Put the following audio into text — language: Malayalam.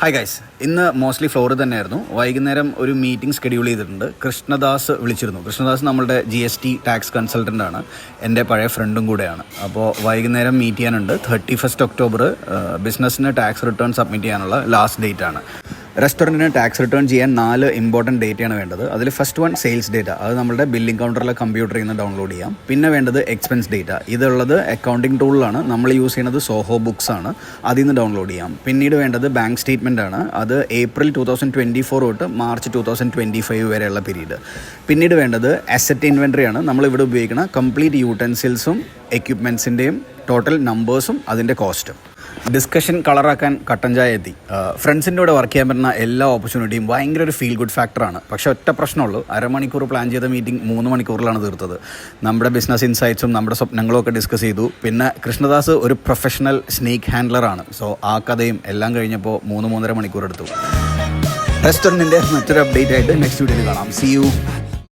ഹായ് ഗൈസ്, ഇന്ന് മോസ്റ്റ്ലി ഫ്ലോറിൽ തന്നെയായിരുന്നു. വൈകുന്നേരം ഒരു മീറ്റിംഗ് ഷെഡ്യൂൾ ചെയ്തിട്ടുണ്ട്. കൃഷ്ണദാസ് വിളിച്ചിരുന്നു. കൃഷ്ണദാസ് നമ്മളുടെ GST ടാക്സ് കൺസൾട്ടൻ്റ് ആണ്, എൻ്റെ പഴയ ഫ്രണ്ടും കൂടെയാണ്. അപ്പോൾ വൈകുന്നേരം മീറ്റ് ചെയ്യാനുണ്ട്. 31 ഒക്ടോബർ ബിസിനസ്സിന് ടാക്സ് റിട്ടേൺ സബ്മിറ്റ് ചെയ്യാനുള്ള ലാസ്റ്റ് ഡേറ്റ് ആണ്. റെസ്റ്റോറൻറ്റിന് ടാക്സ് റിട്ടേൺ ചെയ്യാൻ 4 ഇമ്പോർട്ടൻറ്റ് ഡേറ്റയാണ് വേണ്ടത്. അതിൽ ഫസ്റ്റ് വൺ സെയിൽസ് ഡേറ്റ, അത് നമ്മുടെ ബില്ലിംഗ് കൗണ്ടറിലെ കമ്പ്യൂട്ടറിൽ നിന്ന് ഡൗൺലോഡ് ചെയ്യാം. പിന്നെ വേണ്ടത് എക്സ്പെൻസ് ഡേറ്റ, ഇതുള്ളത് അക്കൗണ്ടിങ് ടൂളിലാണ്. നമ്മൾ യൂസ് ചെയ്യുന്നത് സോഹോ ബുക്സ് ആണ്, അതിൽ നിന്ന് ഡൗൺലോഡ് ചെയ്യാം. പിന്നീട് വേണ്ടത് ബാങ്ക് സ്റ്റേറ്റ്മെൻ്റ് ആണ്, അത് ഏപ്രിൽ 2024 തൊട്ട് മാർച്ച് 2025 വരെയുള്ള പീരീഡ്. പിന്നീട് വേണ്ടത് അസറ്റ് ഇൻവെൻട്രി ആണ്, നമ്മളിവിടെ ഉപയോഗിക്കുന്ന കംപ്ലീറ്റ് യൂട്ടൻസിൽസും എക്യുപ്മെൻറ്റ്സിൻ്റെയും ടോട്ടൽ നമ്പേഴ്സും അതിൻ്റെ കോസ്റ്റും. ഡിസ്കഷൻ കളറാക്കാൻ കട്ടൻ ചായ എത്തി. ഫ്രണ്ട്സിൻ്റെ കൂടെ വർക്ക് ചെയ്യാൻ പറ്റുന്ന എല്ലാ ഓപ്പർച്യൂണിറ്റിയും ഭയങ്കര ഒരു ഫീൽ ഗുഡ് ഫാക്ടറാണ്. പക്ഷേ ഒറ്റ പ്രശ്നമുള്ളൂ, അരമണിക്കൂർ പ്ലാൻ ചെയ്ത മീറ്റിംഗ് 3 മണിക്കൂറിലാണ് തീർത്തത്. നമ്മുടെ ബിസിനസ് ഇൻസൈറ്റ്സും നമ്മുടെ സ്വപ്നങ്ങളും ഒക്കെ ഡിസ്കസ് ചെയ്തു. പിന്നെ കൃഷ്ണദാസ് ഒരു പ്രൊഫഷണൽ സ്നേക്ക് ഹാൻഡ്ലറാണ്. സോ ആ കഥയും എല്ലാം കഴിഞ്ഞപ്പോൾ 3-3.5 മണിക്കൂർ എടുത്തു. റെസ്റ്റോറൻറ്റിൻ്റെ മറ്റൊരു അപ്ഡേറ്റ് ആയിട്ട് നെക്സ്റ്റ് വീഡിയോയിൽ കാണാം. See U.